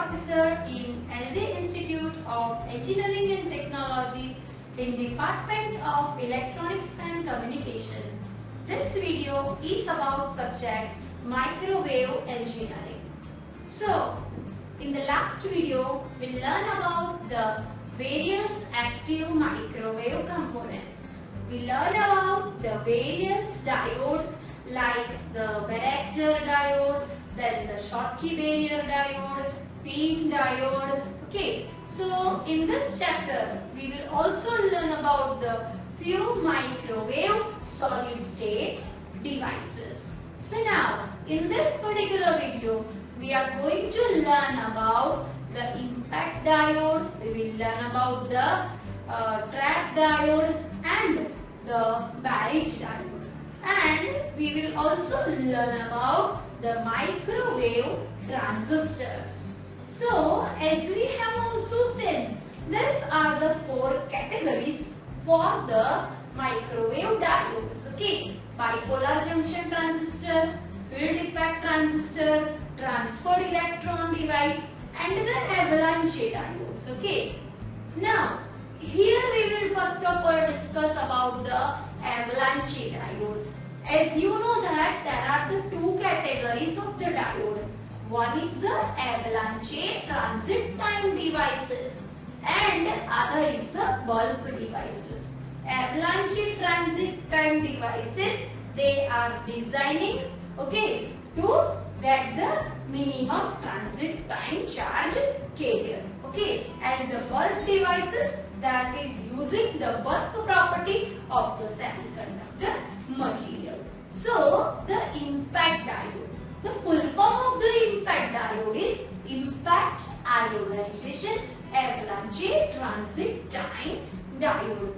Officer in LJ Institute of Engineering and Technology in Department of Electronics and Communication. This video is about subject Microwave Engineering. So, in the last video, we learned about the various active microwave components. We learned about the various diodes like the varactor diode, then the Schottky barrier diode, PIN diode. Okay, so in this chapter we will also learn about the few microwave solid state devices. So now in this particular video we are going to learn about the impact diode, we will learn about the trap diode and the barrage diode. And we will also learn about the microwave transistors. So, as we have also seen, these are the four categories for the microwave diodes. Okay, bipolar junction transistor, field effect transistor, transferred electron device, and the avalanche diodes. Okay, now here we will first of all discuss about the avalanche diodes. As you know that there are the two categories of the diode. One is the avalanche transit time devices and other is the bulk devices. Avalanche transit time devices, they are designing to get the minimum transit time charge carrier. And the bulk devices, that is using the bulk property of the semiconductor material. So, the impact diode. The full form of the impact diode is impact ionization avalanche transit time diode.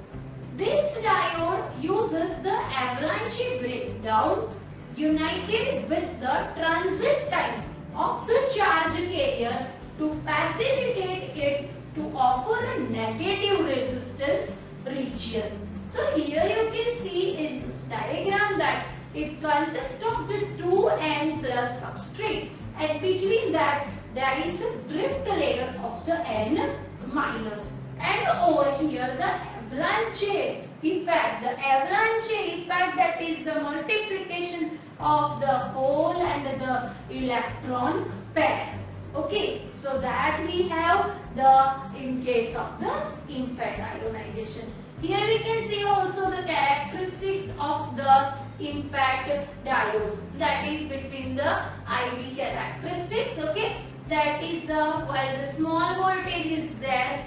This diode uses the avalanche breakdown united with the transit time of the charge carrier to facilitate it to offer a negative resistance region. So here you can see in this diagram that it consists of the 2N plus substrate, and between that there is a drift layer of the N minus, and over here the avalanche effect. The avalanche effect, that is the multiplication of the hole and the electron pair. Okay, so that we have in case of the impact ionization. Here we can see also the characteristics of the impact diode, that is between the IV characteristics. That is while the small voltage is there,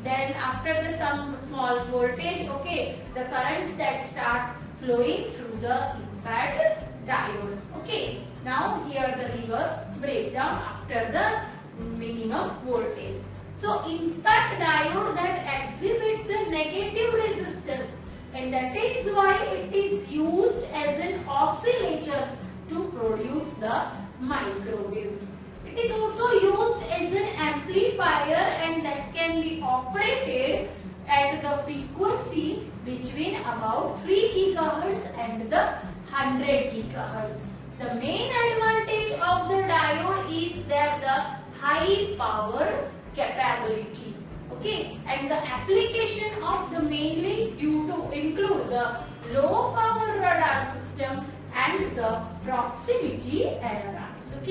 then after the some small voltage, the currents that starts flowing through the impact diode. Now here the reverse breakdown after the minimum voltage. So impact diode that exhibit the negative resistance, and that is why it is used as an oscillator to produce the microwave. It is also used as an amplifier, and that can be operated at the frequency between about 3 GHz and the 100 GHz. The main advantage of the diode is that the high power capability. And the application of the mainly due to include the low power radar system and the proximity alarms.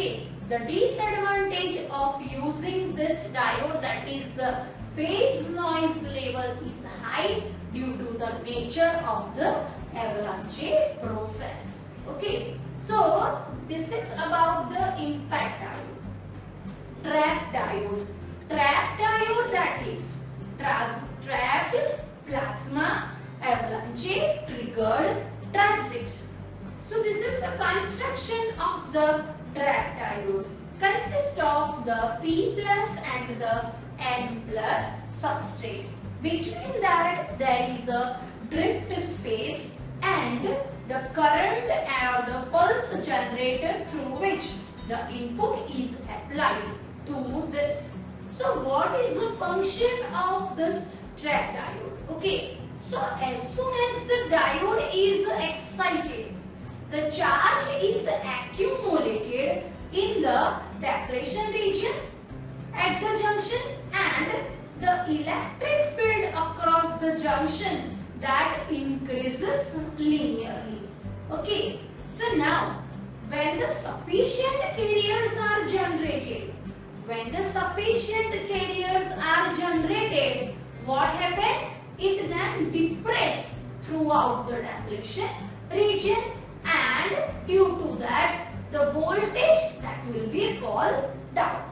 The disadvantage of using this diode, that is the phase noise level is high due to the nature of the avalanche process. So this is about the impact diode. Trap diode. Trap diode, that is trapped plasma avalanche triggered transit. So this is the construction of the trap diode. Consists of the P plus and the N plus substrate. Between that there is a drift space and the current or the pulse generator through which the input is applied to this. So what is the function of this trap diode? So as soon as the diode is excited, the charge is accumulated in the depletion region at the junction and the electric field across the junction that increases linearly. Okay, so now when the sufficient carriers are generated, what happens? It then depresses throughout the deflection region, and due to that the voltage that will be fall down.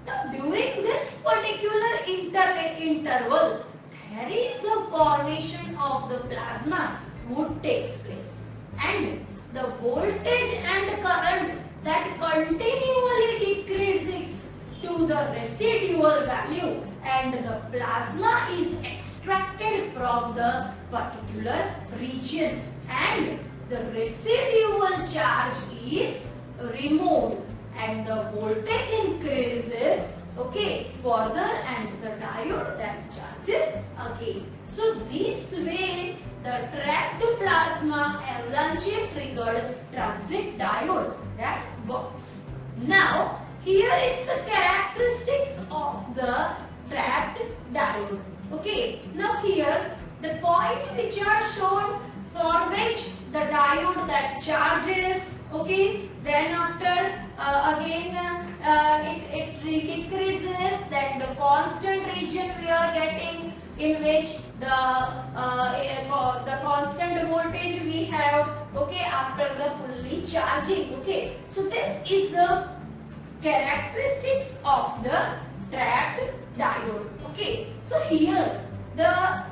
Now during this particular interval, there is a formation of the plasma would takes place, and the voltage and current that continually decreases to the residual value, and the plasma is extracted from the particular region, and the residual charge is removed, and the voltage increases, okay, further, and the diode that charges again. So this way the trapped plasma avalanche triggered transit diode that works. Now here is the characteristics of the trapped diode. Okay, now here the point which are shown, for which the diode that charges, okay, then after it decreases, then the constant region we are getting, in which the constant voltage we have, okay, after the fully charging. Okay, so this is the characteristics of the trapped diode. Okay, so here the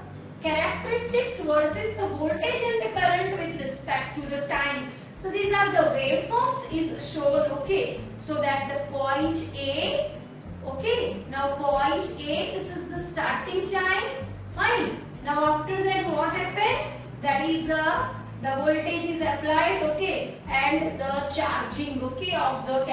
characteristics versus the voltage and the current with respect to the time. So these are the waveforms is shown. Okay, so that the point A, okay, now point A, this is the starting time, fine. Now after that what happened? That is the voltage is applied, okay, and the charging, okay, of the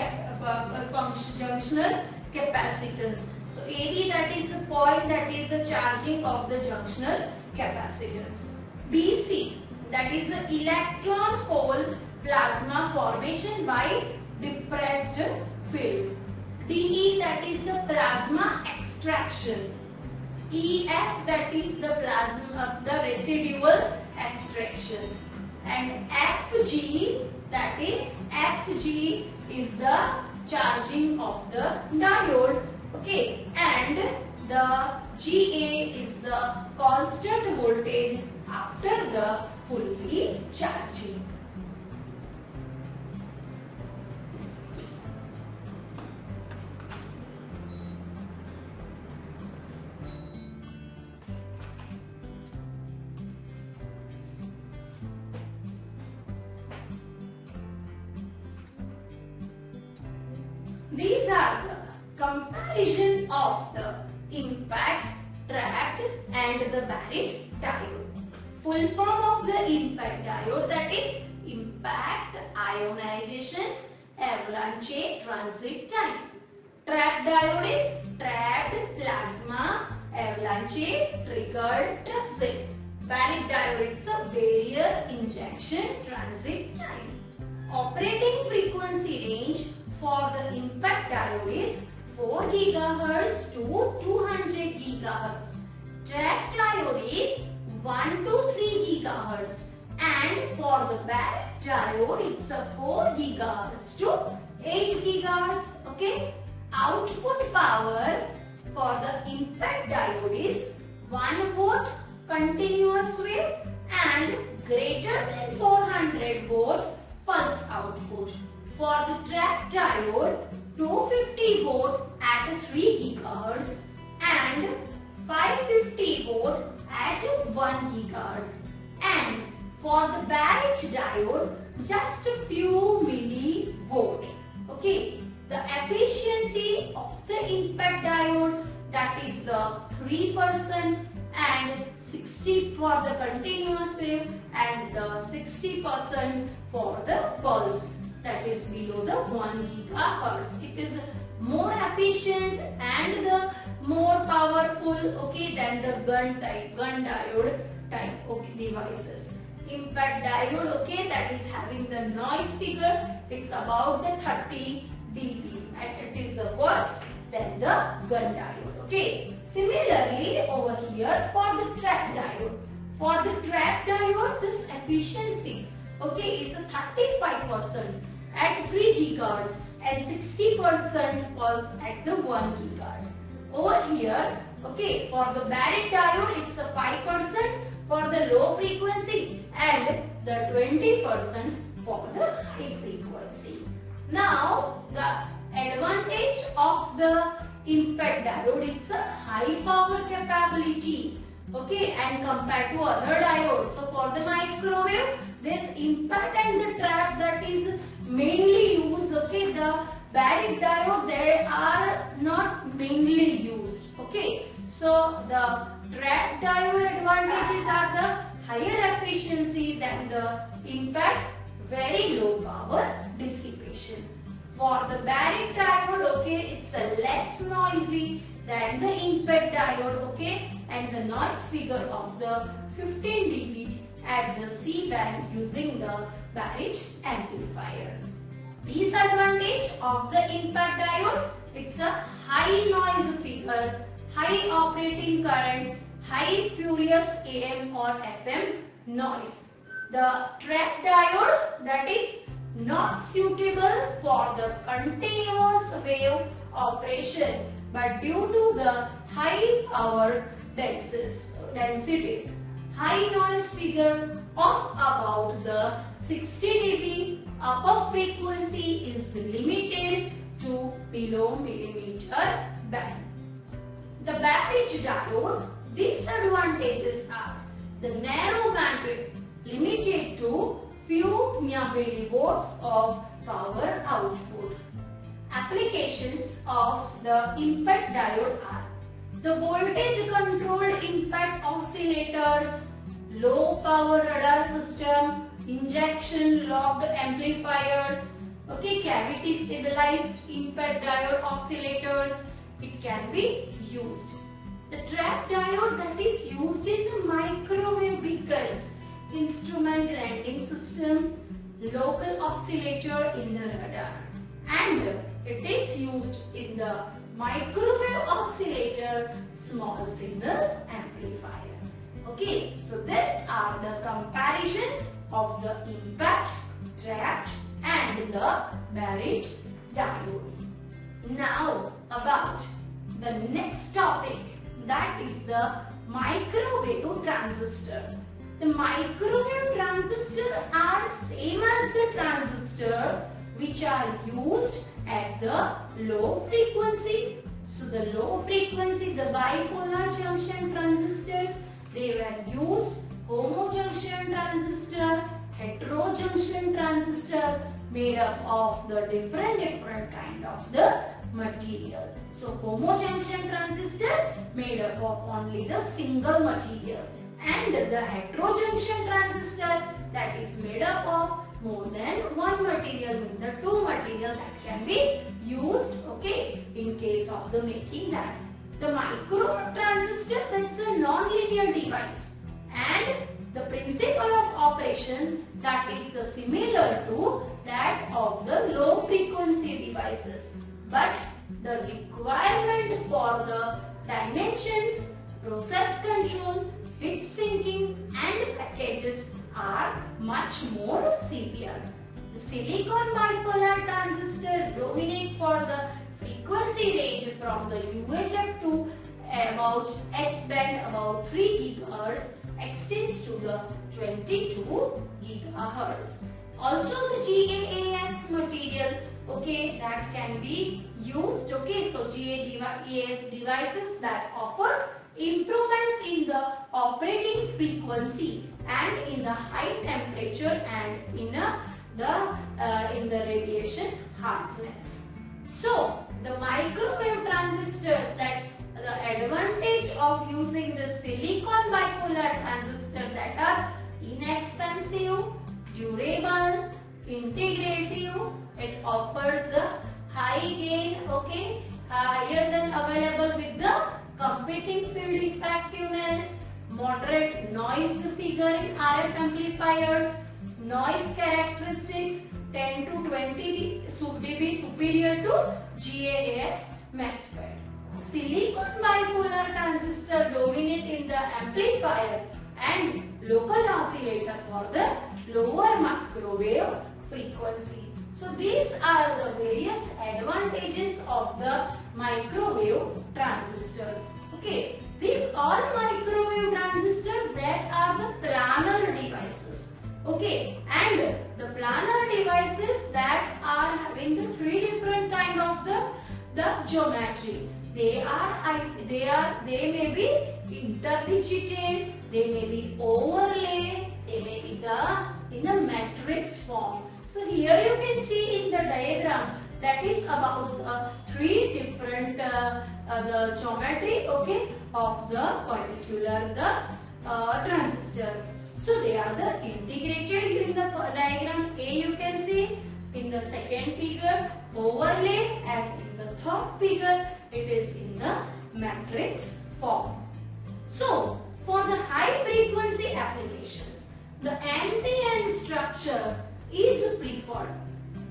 junctional capacitance. So AB, that is the point, that is the charging of the junctional capacitance. BC, that is the electron hole plasma formation by depressed field. DE, that is the plasma extraction. EF, that is the plasma, the residual extraction. And FG, that is the charging of the diode, okay, and the GA is the constant voltage after the fully charging. These are the comparison of the impact, trapped, and the buried diode. Full form of the impact diode, that is impact ionization avalanche transit time. Trapped diode is trapped plasma avalanche triggered transit. Buried diode is a barrier injection transit time. Operating frequency range for the impact diode is 4 GHz to 200 GHz. Trapped diode is 1 to 3 GHz. And for the buried diode, it's a 4 GHz to 8 GHz. Okay. Output power for the impact diode is 1 volt continuous wave and greater than 400 volt pulse output. For the trapped diode, 250 volt at 3 GHz and 550 volt at 1 GHz. And for the buried diode, just a few millivolt. Okay, the efficiency of the impact diode, that is the 3%, and 60 for the continuous wave, and the 60% for the pulse, that is below the 1 GHz. It is more efficient and the more powerful, okay, than the gun diode type, okay, devices. Impact diode, okay, that is having the noise figure, it's about the 30 dB, and it is the worst than the gun diode. Okay. Similarly, over here for the trap diode. For the trap diode, this efficiency, okay, is a 35% at 3 GHz and 60% was at the 1 GHz. Over here, okay, for the Barrett diode, it's a 5% for the low frequency and the 20% for the high frequency. Now, the advantage of the IMPET diode, it's a high power capability, okay, and compared to other diodes. So for the microwave, this IMPET and the trap that is mainly used, okay, the Barrett diode, they are not mainly used, okay. So the trap diode advantages are the higher efficiency than the IMPET, very low power dissipation. For the Barrett diode, okay, it's a less noisy than the IMPET diode, okay, and the noise figure of the 15 dB at the C band using the Barrett amplifier. Disadvantage of the IMPET diode, it's a high noise figure, high operating current, high spurious AM or FM noise. The trap diode, that is not suitable for the continuous wave operation, but due to the high power densities, high noise figure of about the 60 dB, upper frequency is limited to below millimeter band. The Barrett diode, disadvantages are the narrow bandwidth limited to few millivolts of power output. Applications of the IMPET diode are the voltage controlled IMPET oscillators, low power radar system, injection locked amplifiers, okay, cavity stabilized IMPET diode oscillators, it can be used. The trap diode, that is used in the microwave beacons, instrument landing system, local oscillator in the radar, and it is used in the microwave oscillator small signal amplifier. Okay, so these are the comparison of the IMPET, trap and the Barrett diode. Now about the next topic, that is the microwave transistor. The microwave transistor are same as the transistor which are used at the low frequency. So the low frequency, the bipolar junction transistors, they were used homo junction transistor, heterojunction transistor, made up of the different kind of the material. So homo junction transistor made up of only the single material, and the heterojunction transistor, that is made up of more than one material, with the two materials that can be used, okay, in case of the making that. The micro transistor, that's a non-linear device, and the principle of operation, that is the similar to that of the low frequency devices, but the requirement for the dimensions, process control, heat sinking and packages are much more severe. The silicon bipolar transistor dominate for the frequency range from the UHF to about S band about 3 GHz extends to the 22 GHz. Also the GaAs material, okay, that can be used, okay, so GaAs devices that offer improvements in the operating frequency and in the high temperature and in the radiation hardness. So the microwave transistors, that the advantage of using the silicon bipolar transistor, that are inexpensive, durable, integrative, it offers the high gain, okay, higher than available with the competing field effectiveness, moderate noise figure in RF amplifiers, noise characteristics 10 to 20 dB superior to GaAs max square. silicon bipolar transistor dominate in the amplifier and local oscillator for the lower microwave frequency. So these are the various advantages of the microwave transistors. Okay, these all microwave transistors that are the planar devices. Okay, and the planar devices that are having the three different kind of the geometry. They may be interdigited, they may be overlay, they may be in the matrix form. So here you can see in the diagram that is about three different the geometry, okay, of the particular transistor. So they are the integrated in the diagram A you can see, in the second figure overlay, and in the third figure it is in the matrix form. So for the high frequency applications, the NPN structure is preferred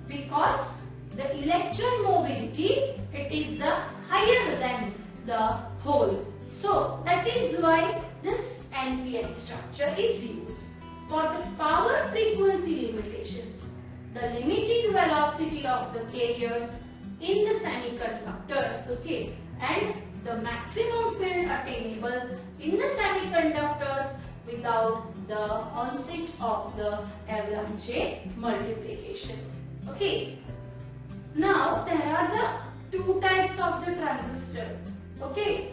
because the electron mobility, it is the higher than the hole. So that is why this NPN structure is used. For the power frequency limitations, the limiting velocity of the carriers in the semiconductors, okay, and the maximum field attainable in the semiconductors without the onset of the avalanche multiplication. Okay. Now there are the two types of the transistor. Okay.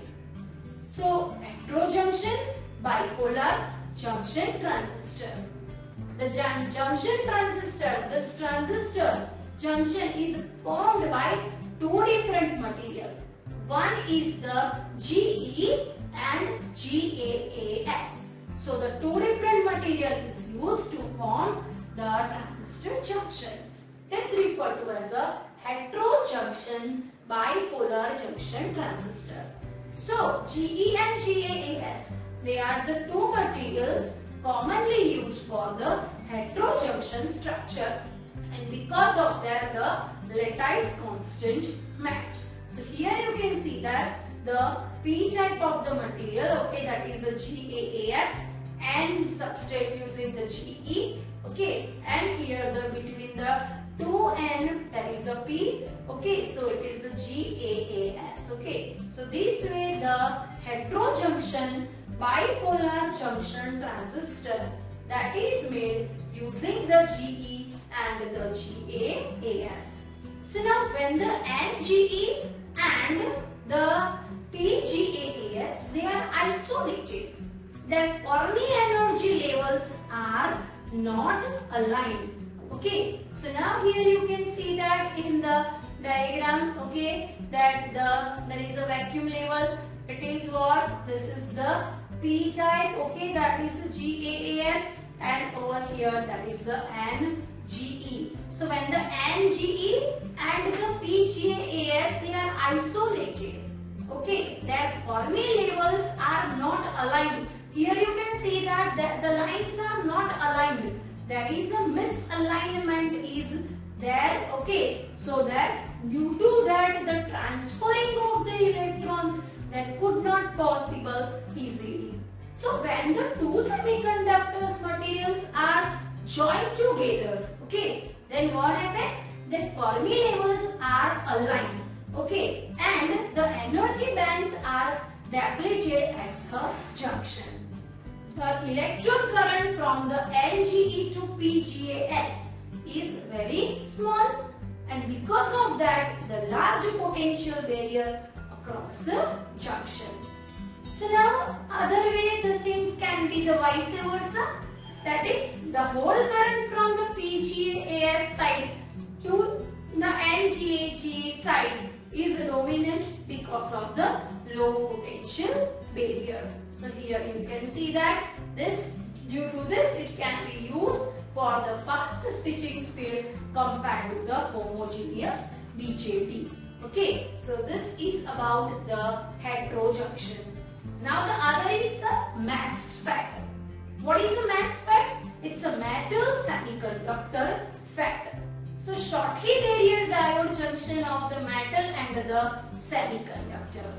So heterojunction, bipolar junction transistor. The junction transistor, this transistor junction is formed by two different material. One is the GE and GaAs. So the two different material is used to form the transistor junction. This is referred to as a heterojunction bipolar junction transistor. So GE and GaAs, they are the two materials commonly used for the heterojunction structure, and because of that the lattice constant match. So here you can see that the P type of the material, okay, that is the GaAs, and substrate using the GE, okay, and here the between the 2N, that is a P, okay, so it is the GaAs, okay. So this way the heterojunction bipolar junction transistor that is made using the GE and the GaAs. So now when the NGE and the PGaAs, they are isolated, their Fermi energy levels are not aligned. Okay, so now here you can see that in the diagram, okay, that there is a vacuum level. It is what? This is the P type, okay, that is the GaAs, and over here that is the NGE. So when the NGE and the PGaAs, they are isolated, okay, their Fermi levels are not aligned. Here you can see that the lines are not aligned. There is a misalignment is there, okay, so that due to that the transferring of the electron that could not possible easily. So when the two semiconductors materials are joined together, okay, then what happened? That Fermi levels are aligned, okay, and the energy bands are depleted at the junction. The electron current from the NGE to PGaS is very small, and because of that the large potential barrier across the junction. So now other way the things can be the vice versa, that is the whole current from the PGaS side to the NGE side is dominant because of the low potential barrier. So here you can see that due to this it can be used for the fast switching speed compared to the homogeneous BJT. Okay, so this is about the heterojunction. Now the other is the MOSFET. What is the MOSFET? It's a metal semiconductor FET. So Schottky barrier diode junction of the metal and the semiconductor,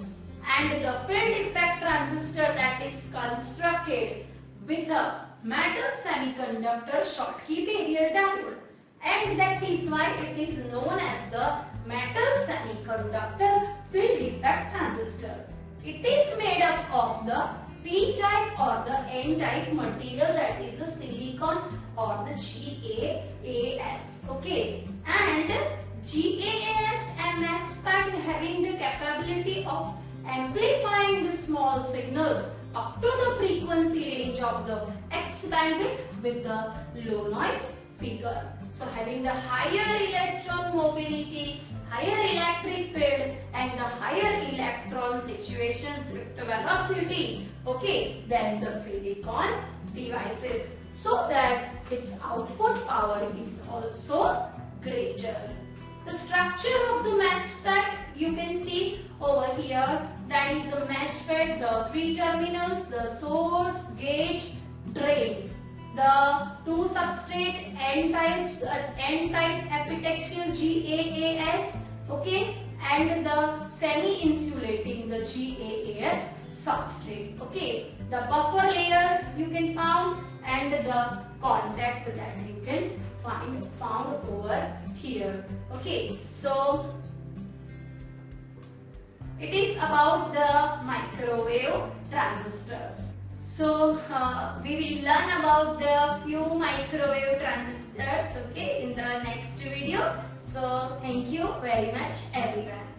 and the field effect transistor that is constructed with a metal semiconductor Schottky barrier diode, and that is why it is known as the metal semiconductor field effect transistor. It is made up of the P-type or the N-type material, that is the silicon or the GaAs. Okay, and GaAs MOSFET having the capability of amplifying the small signals up to the frequency range of the X bandwidth with the low noise figure. So having the higher electron mobility, higher electric field and the higher electron situation drift velocity, okay, than the silicon devices, so that its output power is also greater. The structure of the MOSFET you can see over here, that is a MOSFET, the three terminals, the source, gate, drain. The two substrate N-type epitaxial GaAs, okay, and the semi-insulating, the GaAs substrate, okay. The buffer layer you can found, and the contact that you can found over here, okay. So it is about the microwave transistors. So we will learn about the few microwave transistors, okay, in the next video. So thank you very much everyone.